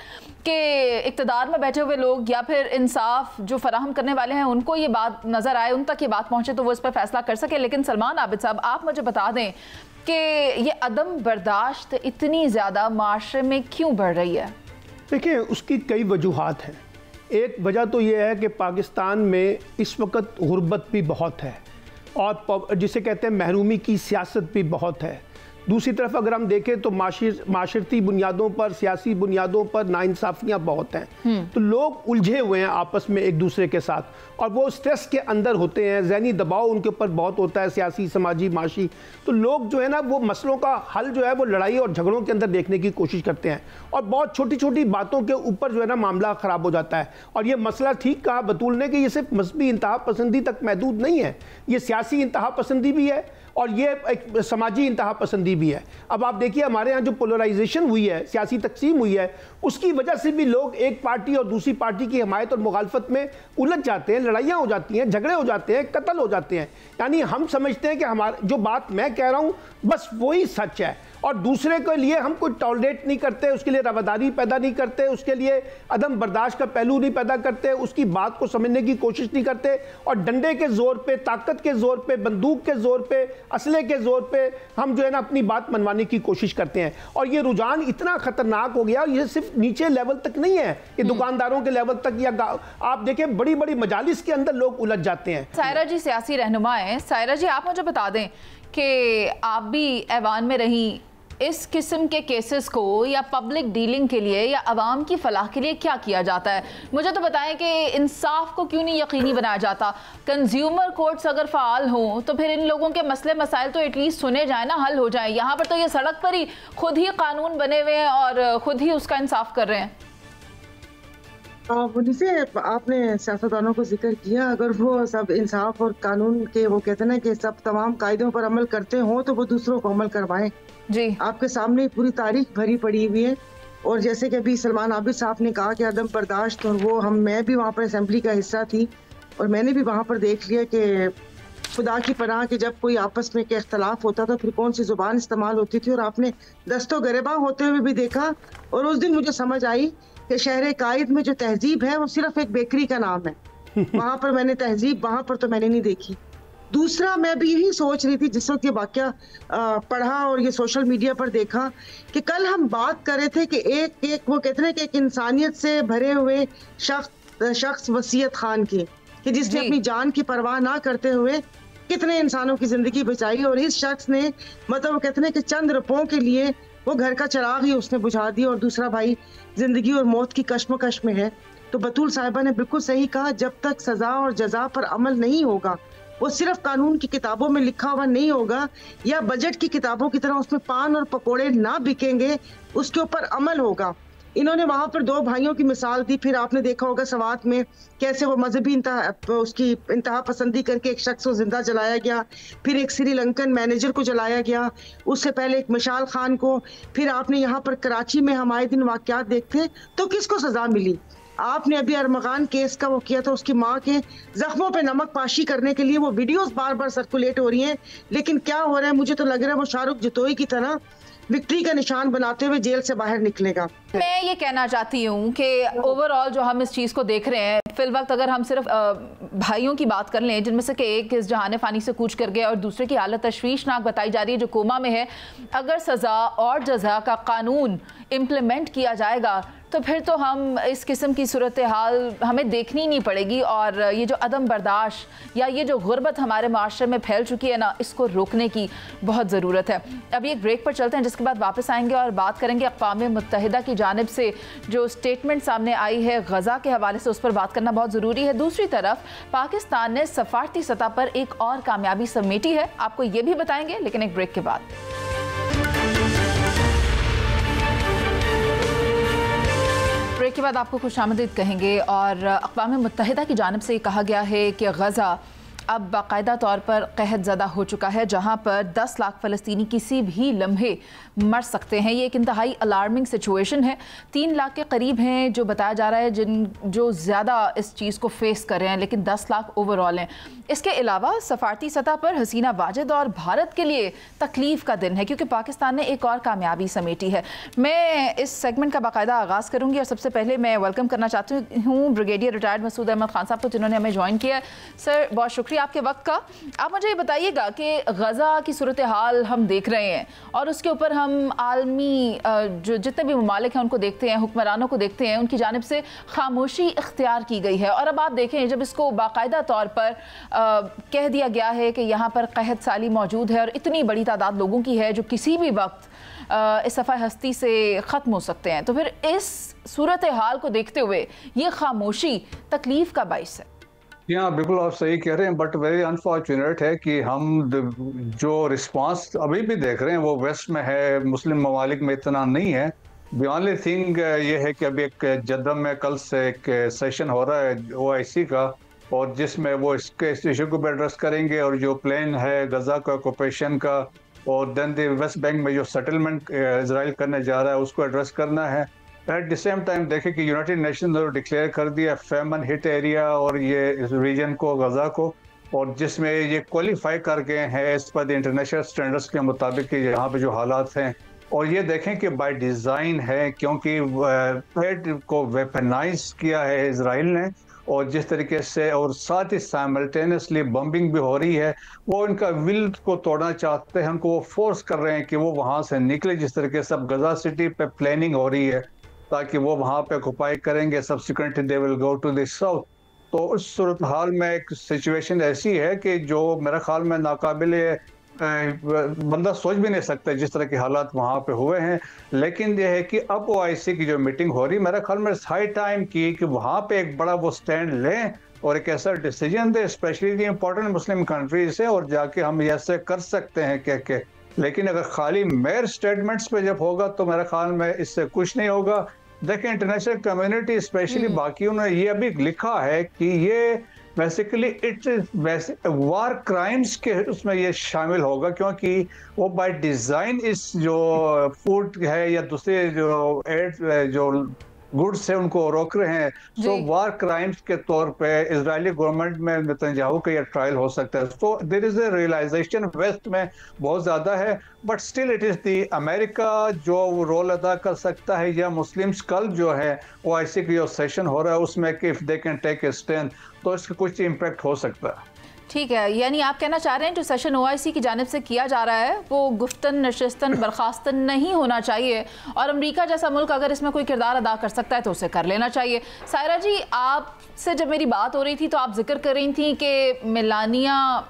कि इक़्तिदार में बैठे हुए लोग या फिर इंसाफ जो फराहम करने वाले हैं उनको ये बात नज़र आए, उन तक ये बात पहुँचे तो वो इस पर फैसला कर सके। लेकिन सलमान आबिद साहब, आप मुझे बता दें कि ये अदम बर्दाश्त इतनी ज़्यादा माशरे में क्यों बढ़ रही है?
देखिए, उसकी कई वजूहात हैं। एक वजह तो ये है कि पाकिस्तान में इस वक्त गुर्बत भी बहुत है और जिसे कहते हैं महरूमी की सियासत भी बहुत है। दूसरी तरफ अगर हम देखें तो माशरती बुनियादों पर, सियासी बुनियादों पर नाइंसाफियाँ बहुत हैं। तो लोग उलझे हुए हैं आपस में एक दूसरे के साथ और वो स्ट्रेस के अंदर होते हैं, ज़हनी दबाव उनके ऊपर बहुत होता है, सियासी, समाजी, माशी। तो लोग जो है ना वो मसलों का हल जो है वो लड़ाई और झगड़ों के अंदर देखने की कोशिश करते हैं और बहुत छोटी छोटी बातों के ऊपर जो है ना मामला ख़राब हो जाता है। और ये मसला ठीक कहा बतूल ने कि ये सिर्फ मजहबी इंतहा पसंदी तक महदूद नहीं है, ये सियासी इंतहा पसंदी भी है और ये एक समाजी इंतहा पसंदी भी है। अब आप देखिए हमारे यहाँ जो पोलराइजेशन हुई है, सियासी तकसीम हुई है, उसकी वजह से भी लोग एक पार्टी और दूसरी पार्टी की हमायत और मुखालफत में उलझ जाते हैं, लड़ाइयाँ हो जाती हैं, झगड़े हो जाते हैं, कत्ल हो जाते हैं। यानी हम समझते हैं कि हमारे जो बात मैं कह रहा हूँ बस वही सच है, और दूसरे के लिए हम कोई टॉलरेट नहीं करते, उसके लिए रवादारी पैदा नहीं करते, उसके लिए अदम बर्दाश्त का पहलू नहीं पैदा करते, उसकी बात को समझने की कोशिश नहीं करते, और डंडे के जोर पे, ताकत के जोर पे, बंदूक के जोर पे, असले के जोर पे हम जो है ना अपनी बात मनवाने की कोशिश करते हैं। और ये रुझान इतना खतरनाक हो गया, ये सिर्फ नीचे लेवल तक नहीं है, ये दुकानदारों के लेवल तक, या आप देखें बड़ी बड़ी मजालिस के अंदर लोग उलझ जाते हैं।
सायरा जी सियासी रहनुमा है, सायरा जी आप मुझे बता दें कि आप भी ऐवान में रही, इस किस्म के केसेस को या पब्लिक डीलिंग के लिए या आवाम की फलाह के लिए क्या किया जाता है? मुझे तो बताएं कि इंसाफ को क्यों नहीं यकीनी बनाया जाता? कंज्यूमर कोर्ट्स अगर फ़ाल हों तो फिर इन लोगों के मसले मसाइल तो एटलीस्ट सुने जाए ना, हल हो जाए। यहाँ पर तो ये सड़क पर ही खुद ही कानून बने हुए हैं और खुद ही उसका इंसाफ कर रहे हैं।
मुझसे आपने सियासतदानों को जिक्र किया, अगर वो सब इंसाफ और कानून के वो कहते हैं ना कि सब तमाम कायदों पर अमल करते हों तो वो दूसरों को अमल करवाएं।
जी,
आपके सामने पूरी तारीख भरी पड़ी हुई है, और जैसे कि अभी सलमान आबिद साहब ने कहा कि अदम बर्दाश्त, और वो मैं भी वहाँ पर असेंबली का हिस्सा थी और मैंने भी वहाँ पर देख लिया कि खुदा की पनाह कि जब कोई आपस में के इख्तलाफ होता था फिर कौन सी जुबान इस्तेमाल होती थी, और आपने दस्तो गिरबा होते हुए भी देखा। और उस दिन मुझे समझ आई कि शहर कायद में जो तहजीब है वो सिर्फ एक बेकरी का नाम है। वहाँ पर मैंने तहजीब वहाँ पर तो मैंने नहीं देखी। दूसरा, मैं भी यही सोच रही थी जिस वक्त ये वाकया पढ़ा और ये सोशल मीडिया पर देखा कि कल हम बात कर रहे थे कि एक वो कहते हैं कि एक इंसानियत से भरे हुए शख्स वसीयत खान की, कि जिसने अपनी जान की परवाह ना करते हुए कितने इंसानों की जिंदगी बचाई, और इस शख्स ने मतलब वो कहते हैं कि चंद रुपयों के लिए वो घर का चिराग ही उसने बुझा दिया, और दूसरा भाई जिंदगी और मौत की कश्मकश में है। तो बतूल साहिबा ने बिल्कुल सही कहा, जब तक सजा और जजा पर अमल नहीं होगा, वो सिर्फ कानून की किताबों में लिखा हुआ नहीं होगा या बजट की किताबों की तरह उसमें पान और पकोड़े ना बिकेंगे, उसके ऊपर अमल होगा। इन्होंने वहां पर दो भाइयों की मिसाल दी, फिर आपने देखा होगा सवात में कैसे वो मजहबी उसकी इंतहा पसंदी करके एक शख्स को जिंदा जलाया गया, फिर एक श्रीलंकन मैनेजर को जलाया गया, उससे पहले एक मिशाल खान को, फिर आपने यहाँ पर कराची में हम आए दिन वाकयात देखते, तो किसको सजा मिली? आपने अभी अरमगान केस का वो किया था, उसकी माँ के जख्मों पे नमक पाशी करने के लिए वो वीडियोस बार बार सर्कुलेट हो रही हैं, लेकिन क्या हो रहा है, मुझे तो लग रहा है वो शाहरुख जतोई की तरह विक्ट्री का निशान बनाते हुए जेल से बाहर निकलेगा।
मैं ये कहना चाहती हूँ कि ओवरऑल जो हम इस चीज़ को देख रहे हैं, फिल वक्त अगर हम सिर्फ भाइयों की बात कर लें जिनमें से कि एक इस जहान फ़ानी से कूच कर गया और दूसरे की हालत तशवीशनाक बताई जा रही है जो कोमा में है, अगर सज़ा और जज़ा का कानून इम्प्लीमेंट किया जाएगा तो फिर तो हम इस किस्म की सूरत हाल हमें देखनी नहीं पड़ेगी, और ये जो अदम बर्दाश्त या ये जो गुर्बत हमारे माशरे में फैल चुकी है ना, इसको रोकने की बहुत ज़रूरत है। अभी एक ब्रेक पर चलते हैं, जिसके बाद वापस आएंगे और बात करेंगे अक़वाम मुत्तहिदा की जानिब से जो स्टेटमेंट सामने आई है गज़ा के हवाले से, उस पर बात करना बहुत ज़रूरी है। दूसरी तरफ पाकिस्तान ने सफारती सतह पर एक और कामयाबी समेटी है, आपको ये भी बताएंगे, लेकिन एक ब्रेक के बाद। ब्रेक के बाद आपको खुशामदीद कहेंगे, और अक़वाम मुत्तहिदा की जानिब से कहा गया है कि गज़ा अब बाकायदा तौर पर कहत ज़दा हो चुका है, जहाँ पर 10 लाख फ़लस्तीनी किसी भी लम्हे मर सकते हैं। ये एक इंतहाई अलार्मिंग सिचुएशन है। 3 लाख के करीब हैं जो बताया जा रहा है जो ज़्यादा इस चीज़ को फेस कर रहे हैं, लेकिन 10 लाख ओवरऑल हैं। इसके अलावा सफारती सतह पर हसीना वाजिद और भारत के लिए तकलीफ़ का दिन है, क्योंकि पाकिस्तान ने एक और कामयाबी समेटी है। मैं इस सेगमेंट का बाकायदा आगाज़ करूँगी, और सबसे पहले मैं वेलकम करना चाहती हूँ ब्रिगेडियर रिटायर्ड मसूद अहमद खान साहब को, जिन्होंने हमें ज्वाइन किया। सर, बहुत शुक्रिया आपके वक्त का। आप मुझे ये बताइएगा कि गज़ा की सूरत हाल हम देख रहे हैं, और उसके ऊपर हम आलमी जो जितने भी ममालिक हैं उनको देखते हैं, हुक्मरानों को देखते हैं, उनकी जानिब से खामोशी इख्तियार की गई है। और अब आप देखें, जब इसको बाकायदा तौर पर कह दिया गया है कि यहाँ पर कहत साली मौजूद है और इतनी बड़ी तादाद लोगों की है जो किसी भी वक्त इस सफ़ा हस्ती से ख़त्म हो सकते हैं, तो फिर इस सूरत हाल को देखते हुए ये खामोशी तकलीफ़ का बाइस है।
हाँ, बिल्कुल आप सही कह रहे हैं, बट वेरी अनफॉर्चुनेट है कि हम जो रिस्पांस अभी भी देख रहे हैं वो वेस्ट में है, मुस्लिम ममालिक में इतना नहीं है। द ओनली थिंग ये है कि अभी एक जद्दा में कल से एक सेशन हो रहा है OIC का, और जिसमें वो इसके इस इशू को भी एड्रेस करेंगे, और जो प्लान है गजा का ऑक्यूपेशन का, और देन वेस्ट बैंक में जो सेटलमेंट इजराइल करने जा रहा है उसको एड्रेस करना है। एट द सेम टाइम देखें कि यूनाइटेड नेशन ने डिक्लेयर कर दिया फेमन हिट एरिया और ये इस रीजन को, गजा को, और जिसमें ये क्वालिफाई कर गए हैं as per the international standards के मुताबिक यहाँ पे जो हालात हैं। और ये देखें कि बाय डिज़ाइन है, क्योंकि पेड को वेपनाइज किया है इजराइल ने, और जिस तरीके से, और साथ ही साइमल्टेनियसली बम्बिंग भी हो रही है। वो इनका विल को तोड़ना चाहते हैं, उनको वो फोर्स कर रहे हैं कि वो वहाँ से निकले। जिस तरीके से अब गजा सिटी पे प्लानिंग हो रही है ताकि वो वहाँ पे ऑक्युपाई करेंगे, subsequently they will go to the south. तो उस सूरत हाल में एक सिचुएशन ऐसी है कि जो मेरे ख्याल में नाकाबिल बंदा सोच भी नहीं सकता जिस तरह के हालात वहाँ पे हुए हैं। लेकिन यह है कि अब OIC की जो मीटिंग हो रही, मेरे ख्याल में हाई टाइम की कि वहाँ पे एक बड़ा वो स्टैंड लें और एक ऐसा डिसीजन दे, स्पेशली जो इंपॉर्टेंट मुस्लिम कंट्रीज से, और जाके हम ऐसे कर सकते हैं कह के। लेकिन अगर खाली मेयर स्टेटमेंट्स पे जब होगा तो मेरे ख्याल में इससे कुछ नहीं होगा। देखें इंटरनेशनल कम्युनिटी स्पेशली बाकियों ने ये अभी लिखा है कि ये बेसिकली वैसे वार क्राइम्स के उसमें ये शामिल होगा, क्योंकि वो बाय डिज़ाइन इस जो फूड है या दूसरे जो एड जो गुड्स है उनको रोक रहे हैं। सो वार क्राइम्स के तौर पे इजरायली गवर्नमेंट में नेतन्याहू का ये ट्रायल हो सकता है। तो there is a realisation west में बहुत ज़्यादा है, but still it is the America जो रोल अदा कर सकता है, या मुस्लिम्स कल जो है OIC की जो सेशन हो रहा है उसमें कि if they can take a stand तो इसका कुछ इम्पैक्ट हो सकता है।
ठीक है, यानी आप कहना चाह रहे हैं जो सेशन OIC की जानिब से किया जा रहा है वो गुफ्तन नशिस्तन बर्खास्तन नहीं होना चाहिए, और अमेरिका जैसा मुल्क अगर इसमें कोई किरदार अदा कर सकता है तो उसे कर लेना चाहिए। सायरा जी, आपसे जब मेरी बात हो रही थी तो आप जिक्र कर रही थी कि मेलानिया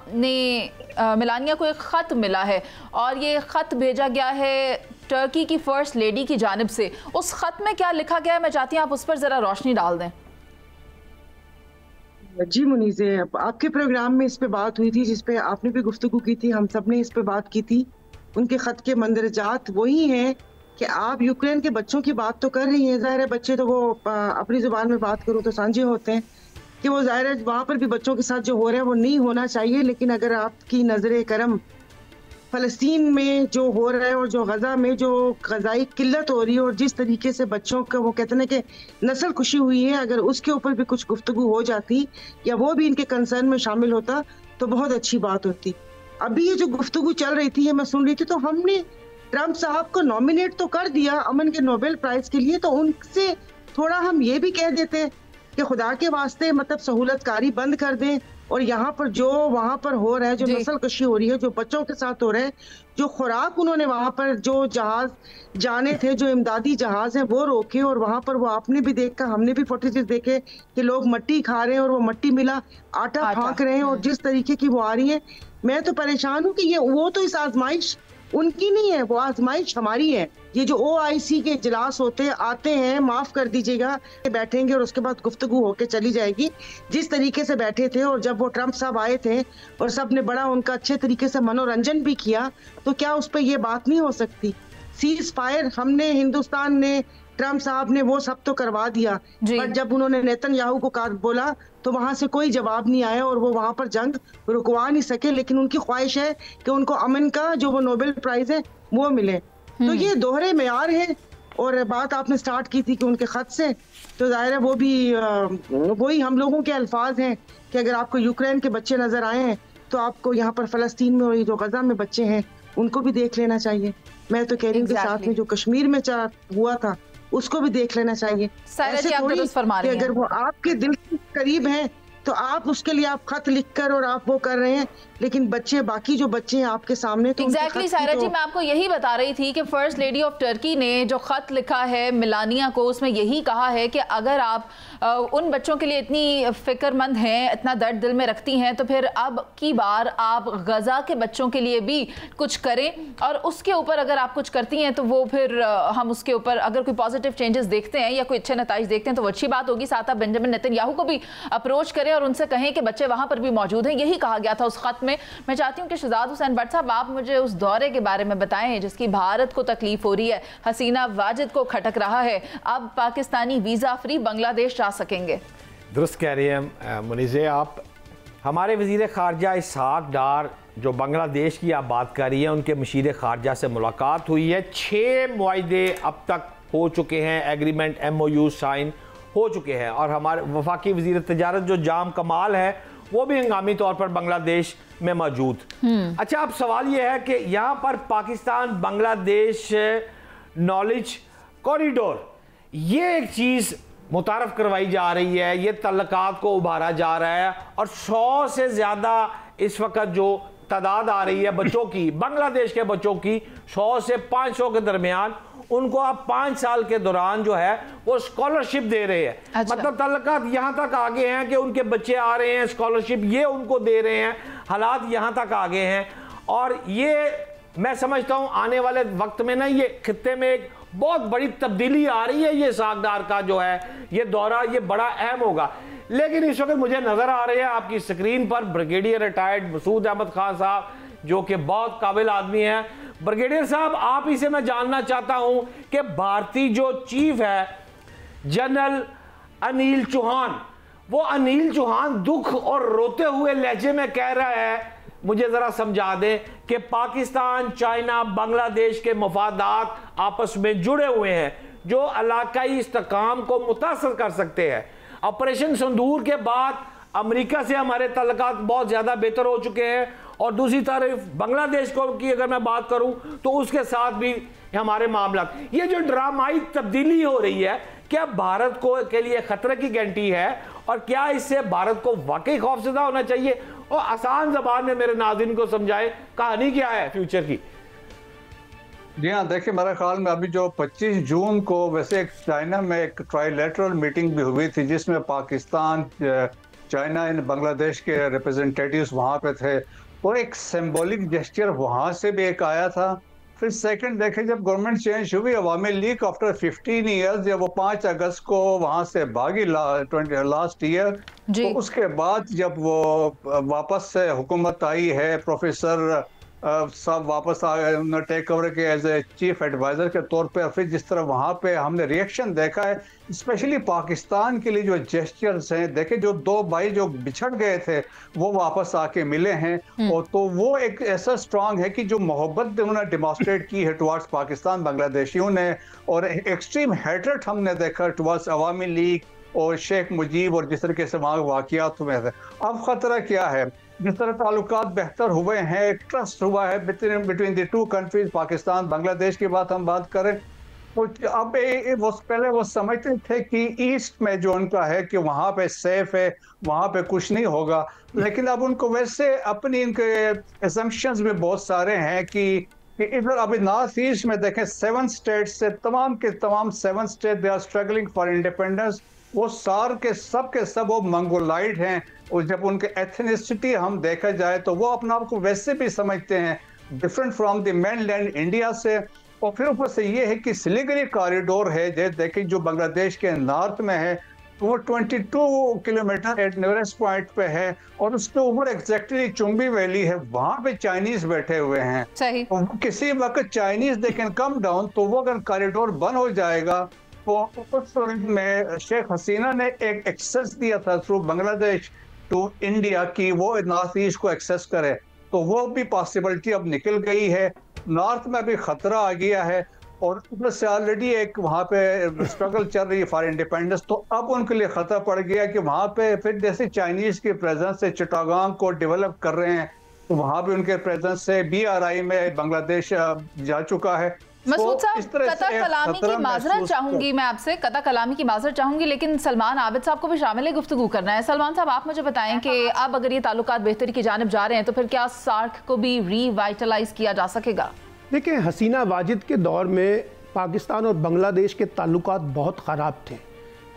को एक ख़त मिला है और ये ख़त भेजा गया है टर्की की फ़र्स्ट लेडी की जानिब से। उस ख़त में क्या लिखा गया है, मैं चाहती हूँ आप उस पर ज़रा रोशनी डाल दें।
जी मुनीज़े, आपके प्रोग्राम में इस पे बात हुई थी जिस पे आपने भी गुफ्तगू की थी, हम सब ने इस पे बात की थी। उनके ख़त के मंदरजात वही हैं कि आप यूक्रेन के बच्चों की बात तो कर रही हैं। ज़ाहिर है बच्चे तो वो अपनी ज़ुबान में बात करो तो सांझे होते हैं कि वो ज़ाहिर है वहाँ पर भी बच्चों के साथ जो हो रहा है वो नहीं होना चाहिए। लेकिन अगर आपकी नज़र करम फ़लस्तीन में जो हो रहा है और जो गजा में जो गजाई किल्लत हो रही है और जिस तरीके से बच्चों का वो कहते हैं कि नस्ल खुशी हुई है, अगर उसके ऊपर भी कुछ गुफ्तगू हो जाती या वो भी इनके कंसर्न में शामिल होता तो बहुत अच्छी बात होती। अभी ये जो गुफ्तगू चल रही थी, ये मैं सुन रही थी, तो हमने ट्रम्प साहब को नॉमिनेट तो कर दिया अमन के नोबेल प्राइज के लिए, तो उनसे थोड़ा हम ये भी कह देते कि खुदा के वास्ते मतलब सहूलतकारी बंद कर दें, और यहाँ पर जो वहाँ पर हो रहा है, जो नस्ल कशी हो रही है, जो बच्चों के साथ हो रहा है, जो खुराक उन्होंने वहाँ पर जो जहाज जाने थे, जो इमदादी जहाज है वो रोके, और वहाँ पर वो आपने भी देखा, हमने भी फुटेजेस देखे कि लोग मट्टी खा रहे हैं और वो मट्टी मिला आटा फाँक रहे हैं, और जिस तरीके की वो आ रही है, मैं तो परेशान हूँ कि ये वो तो इस आजमाइश उनकी नहीं है, वो आजमाइश हमारी है। ये जो OIC के इजलास आते हैं, माफ कर दीजिएगा, बैठेंगे और उसके बाद गुफ्तगू होके चली जाएगी। जिस तरीके से बैठे थे और जब वो ट्रम्प साहब आए थे और सब ने बड़ा उनका अच्छे तरीके से मनोरंजन भी किया, तो क्या उस पर ये बात नहीं हो सकती? सीज फायर हमने, हिंदुस्तान ने, ट्रम्प साहब ने वो सब तो करवा दिया, पर जब उन्होंने नेतन्याहू को बोला तो वहां से कोई जवाब नहीं आया और वो वहां पर जंग रुकवा नहीं सके। लेकिन उनकी ख्वाहिश है कि उनको अमन का जो वो नोबेल प्राइज है वो मिले। तो ये दोहरे मेयार है। और बात आपने स्टार्ट की थी कि उनके खत से, तो जाहिर है वो भी वही हम लोगों के अल्फाज हैं कि अगर आपको यूक्रेन के बच्चे नजर आए हैं तो आपको यहाँ पर फलस्तीन में और जो गजा में बच्चे हैं उनको भी देख लेना चाहिए। मैं तो कह रही हूँ कि साथ में जो कश्मीर में हुआ था उसको भी देख लेना चाहिए। ऐसे थोड़ी कि अगर वो आपके दिल के करीब हैं तो आप उसके लिए आप खत लिखकर और आप वो कर रहे हैं, लेकिन बच्चे, बाकी जो बच्चे हैं आपके सामने, तो
एग्जैक्टली सायरा जी, मैं आपको यही बता रही थी कि फर्स्ट लेडी ऑफ टर्की ने जो खत लिखा है मिलानिया को, उसमें यही कहा है कि अगर आप उन बच्चों के लिए इतनी फिक्रमंद हैं, इतना दर्द दिल में रखती हैं, तो फिर अब की बार आप गजा के बच्चों के लिए भी कुछ करें, और उसके ऊपर अगर आप कुछ करती हैं तो वो फिर हम उसके ऊपर अगर कोई पॉजिटिव चेंजेस देखते हैं या कोई अच्छे नताइज देखते हैं तो वो अच्छी बात होगी। साथ आप बेंजामिन नेतन्याहू को भी अप्रोच करें और उनसे कहें कि बच्चे वहां पर भी मौजूद हैं। यही कहा गया था उस खत में। मैं चाहती हूँ कि शहजाद हुसैन भट्ट साहब आप मुझे उस दौरे के बारे में बताएं जिसकी भारत को तकलीफ हो रही है। हसीना वाजिद को खटक रहा है, अब पाकिस्तानी वीजा फ्री बांग्लादेश जा सकेंगे।
दुरुस्त कह रही हैं मुनीज़े आप। हमारे वज़ीर ख़ारजा इसहाक़ डार जो बांग्लादेश की आप बात कर रही हैं, उनके मशीर ख़ारजा से मुलाकात हुई है। 6 मुआहदे अब तक हो चुके हैं, एग्रीमेंट MOU साइन हो चुके हैं। और हमारे वफाकी वज़ीर तजारत जो जाम कमाल है वो भी हंगामी तौर पर बांग्लादेश में मौजूद। अच्छा, अब सवाल ये है कि यहाँ पर पाकिस्तान बांग्लादेश नॉलेज कॉरिडोर, ये एक चीज़ मुतारफ़ करवाई जा रही है, ये तल्लुकात को उभारा जा रहा है और 100 से ज़्यादा इस वक्त जो तादाद आ रही है बच्चों की, बांग्लादेश के बच्चों की 100 से 500 के दरमियान, उनको आप 5 साल के दौरान जो है वो स्कॉलरशिप दे रहे हैं।
अच्छा।
मतलब तल्लुकात यहाँ तक आगे हैं कि उनके बच्चे आ रहे हैं, स्कॉलरशिप ये उनको दे रहे हैं, हालात यहाँ तक आगे हैं। और ये मैं समझता हूँ आने वाले वक्त में ना ये खित्ते में एक बहुत बड़ी तब्दीली आ रही है। ये इसहाक़ डार का जो है ये दौरा ये बड़ा अहम होगा। लेकिन इस वक्त मुझे नजर आ रहे हैं आपकी स्क्रीन पर ब्रिगेडियर रिटायर्ड मसूद अहमद खान साहब, जो कि बहुत काबिल आदमी हैं। ब्रिगेडियर साहब, आप ही से मैं जानना चाहता हूं कि भारतीय जो चीफ है जनरल अनिल चौहान, वो अनिल चौहान दुख और रोते हुए लहजे में कह रहा है, मुझे ज़रा समझा दें कि पाकिस्तान, चाइना, बांग्लादेश के मफादात आपस में जुड़े हुए हैं जो इलाकाई इस्तेकाम को मुतासर कर सकते हैं। ऑपरेशन सिंदूर के बाद अमेरिका से हमारे तल्लुकात बहुत ज़्यादा बेहतर हो चुके हैं और दूसरी तरफ बांग्लादेश को की अगर मैं बात करूं तो उसके साथ भी हमारे मामला, ये जो ड्रामाई तब्दीली हो रही है, क्या भारत को के लिए खतरे की घंटी है और क्या इससे भारत को वाकई खौफजदा होना चाहिए? और आसान ज़बान में मेरे नाज़रीन को समझाए कहानी क्या है फ्यूचर की।
जी हाँ, देखिए मेरे ख्याल में अभी जो 25 जून को वैसे एक चाइना में एक ट्राइलेटरल मीटिंग भी हुई थी जिसमें पाकिस्तान, चाइना एंड बांग्लादेश के रिप्रेजेंटेटिव्स वहाँ पे थे, तो एक सिंबॉलिक जेस्चर वहाँ से भी एक आया था। फिर सेकंड देखें, जब गवर्नमेंट चेंज हुई अवामी लीग आफ्टर 15 ईयर्स, जब वो 5 अगस्त को वहाँ से भागी लास्ट ईयर, तो उसके बाद जब वो वापस से हुकूमत आई है, प्रोफेसर साहब वापस आ गए, उन्होंने टेक ओवर के एज ए चीफ एडवाइजर के तौर पे। फिर जिस तरह वहाँ पे हमने रिएक्शन देखा है, स्पेशली पाकिस्तान के लिए जो जेस्चर्स हैं, देखे जो 2 भाई जो बिछड़ गए थे वो वापस आके मिले हैं, और तो वो एक ऐसा स्ट्रांग है कि जो मोहब्बत उन्होंने डिमॉन्स्ट्रेट की है टुवर्ड्स पाकिस्तान बांग्लादेशियों ने, और एक्सट्रीम हेट्रेट हमने देखा टुवर्ड्स अवामी लीग और शेख मुजीब और जिस तरीके से वहाँ वाक़ियात हुए थे। अब ख़तरा क्या है? जिस तरह ताल्लुकात बेहतर हुए हैं, ट्रस्ट हुआ है between the 2 countries, Pakistan Bangladesh की बात हम बात करें तो अब वो पहले वो समझते थे कि ईस्ट में जो उनका है कि वहाँ पे सेफ है, वहाँ पे कुछ नहीं होगा, लेकिन अब उनको वैसे अपनी इनके असम्पशंस भी बहुत सारे हैं कि इधर अभी नॉर्थ ईस्ट में देखें 7 स्टेट्स से तमाम के तमाम 7 state they are struggling for independence. वो सार के सब वो मंगोलाइड हैं, और जब उनके एथनिसिटी हम देखा जाए तो वो अपने आप को वैसे भी समझते हैं different from the mainland India से। और फिर ऊपर से ये है कि सिलीगुड़ी कॉरिडोर है, जैसे देखें जो बांग्लादेश के नॉर्थ में है, तो वो 22 किलोमीटर एट नियरेस्ट पॉइंट पे है, और उसके ऊपर एग्जैक्टली चुंबी वैली है, वहाँ पे चाइनीज बैठे हुए हैं।
सही।
तो किसी वक्त Chinese they can come down, तो वो अगर कॉरिडोर बंद हो जाएगा तो उस में शेख हसीना ने एक एक्सेस दिया था थ्रू बांग्लादेश टू इंडिया की वो नॉर्थ ईस्ट को एक्सेस करे, तो वो भी पॉसिबिलिटी अब निकल गई है। नॉर्थ में भी खतरा आ गया है, और ऊपर से ऑलरेडी एक वहाँ पे स्ट्रगल चल रही है फॉर इंडिपेंडेंस, तो अब उनके लिए खतरा पड़ गया कि वहाँ पे फिर जैसे चाइनीज की प्रेजेंस से चिटागांग को डेवलप कर रहे हैं, तो वहाँ भी उनके प्रेजेंस से BRI में बांग्लादेश जा चुका है।
मसूद साहब, कता कलामी की माजरत चाहूंगी मैं आपसे, कता कलामी की माजरत चाहूंगी, लेकिन सलमान आबिद साहब को भी शामिल गुफ्तगू करना है। सलमान साहब, आप मुझे बताएं कि अब अगर ये ताल्लुकात बेहतरी की जानिब जा रहे हैं तो फिर क्या सार्क को भी रीवाइटलाइज किया जा सकेगा?
देखिए, हसीना वाजिद के दौर में पाकिस्तान और बांग्लादेश के ताल्लुकात बहुत ख़राब थे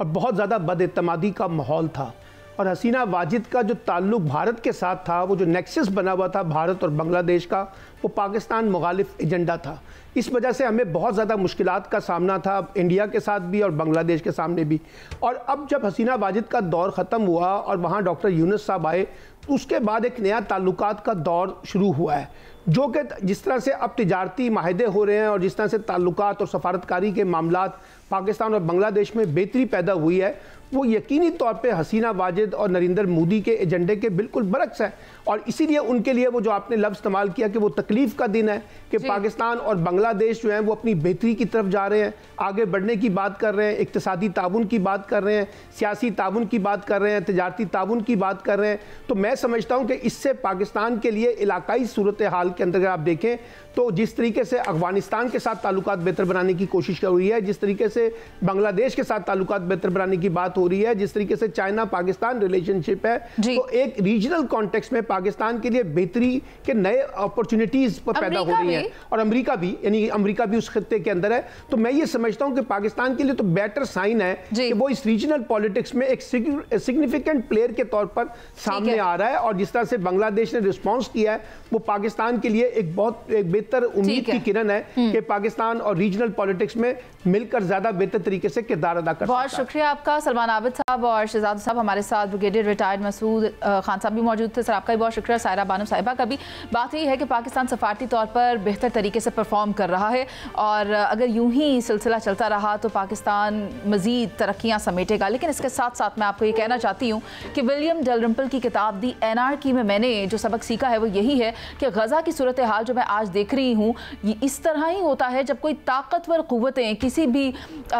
और बहुत ज़्यादा बदएतमादी का माहौल था, और हसीना वाजिद का जो ताल्लुक भारत के साथ था, वो जो नेक्सस बना हुआ था भारत और बांग्लादेश का, वो पाकिस्तान मुखालिफ एजेंडा था। इस वजह से हमें बहुत ज़्यादा मुश्किलात का सामना था इंडिया के साथ भी और बांग्लादेश के सामने भी। और अब जब हसीना वाजिद का दौर ख़त्म हुआ और वहाँ डॉक्टर यूनुस साहब आए, तो उसके बाद एक नया ताल्लुकात का दौर शुरू हुआ है, जो कि जिस तरह से अब तिजारती माहिदे हो रहे हैं और जिस तरह से ताल्लुकात और सफारतकारी के मामलात पाकिस्तान और बांग्लादेश में बेहतरी पैदा हुई है, वो यकीनी तौर पे हसीना वाजिद और नरेंद्र मोदी के एजेंडे के बिल्कुल बरक्स है। और इसीलिए उनके लिए वो जो आपने लफ्ज़ इस्तेमाल किया कि वो तकलीफ का दिन है कि पाकिस्तान और बांग्लादेश जो है वो अपनी बेहतरी की तरफ जा रहे हैं, आगे बढ़ने की बात कर रहे हैं, इक्तिसादी ताउन की बात कर रहे हैं, सियासी ताउन की बात कर रहे हैं, तजारती ताउन की बात कर रहे हैं। तो मैं समझता हूँ कि इससे पाकिस्तान के लिए इलाकाई सूरत हाल के अंदर अगर आप देखें तो जिस तरीके से अफगानिस्तान के साथ ताल्लुकात बेहतर बनाने की कोशिश कर रही है, जिस तरीके से बांग्लादेश के साथ ताल्लुकात बेहतर बनाने की बात हो रही है, जिस तरीके से चाइना पाकिस्तान रिलेशनशिप है, तो एक रीजनल कॉन्टेक्स्ट में पाकिस्तान के लिए बेहतरी के नए अपॉर्चुनिटीज पैदा हो रही हैं। और अमेरिका भी, यानी अमेरिका भी उस खत्ते के अंदर है। तो मैं ये समझता हूं कि पाकिस्तान के लिए तो बेटर साइन है कि वो इस रीजनल पॉलिटिक्स में एक सिग्निफिकेंट प्लेयर के तौर पर सामने आ रहा है। और जिस तरह से बांग्लादेश ने रिस्पॉन्स किया है वो पाकिस्तान के लिए एक बहुत बेहतर उम्मीद की किरण है कि पाकिस्तान और रीजनल पॉलिटिक्स में मिलकर ज्यादा बेहतर तरीके से किरदार अदा कर सकता है।
बहुत शुक्रिया आपका सलमान आबिद साहब और शहजाद साहब, हमारे साथ ब्रिगेडियर रिटायर्ड मसूद खान साहब भी मौजूद थे। सर आपका भी बहुत शुक्रिया। सायरा बानो साहिबा का भी। बात यही है कि पाकिस्तान सफारती तौर पर बेहतर तरीके से परफॉर्म कर रहा है और अगर यूं ही सिलसिला चलता रहा तो पाकिस्तान मजीद तरक्कियां समेटेगा। लेकिन इसके साथ साथ मैं आपको ये कहना चाहती हूँ कि विलियम डलरिम्पल की किताब दी एनार्की में मैंने जो सबक सीखा है वो यही है कि गजा की सूरत हाल जो मैं आज देख रही हूँ ये इस तरह ही होता है जब कोई ताकतवर कुव्वतें किसी भी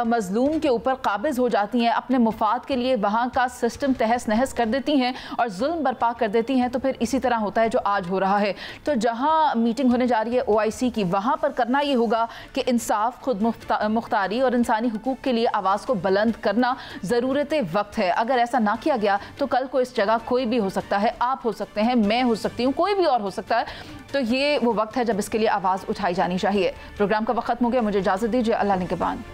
मजलूम के ऊपर काबिज हो जाती हैं, अपने मुफाद के लिए वहाँ का सिस्टम तहस नहस कर देती हैं और जुल्म बर्पा कर देती हैं। तो फिर इसी तरह होता है जो आज हो रहा है। तो जहाँ मीटिंग होने जा रही है OIC की, वहाँ पर करना ये होगा कि इंसाफ, खुद मुख्तारी और इंसानी हुकूक के लिए आवाज़ को बुलंद करना ज़रूरत वक्त है। अगर ऐसा ना किया गया तो कल को इस जगह कोई भी हो सकता है, आप हो सकते हैं, मैं हो सकती हूँ, कोई भी और हो सकता है। तो ये वो वक्त है जब इसके लिए आवाज़ उठाई जानी चाहिए। प्रोग्राम का वक्त खत्म हो गया, मुझे इजाज़त दीजिए। अल्लाह निगहबान।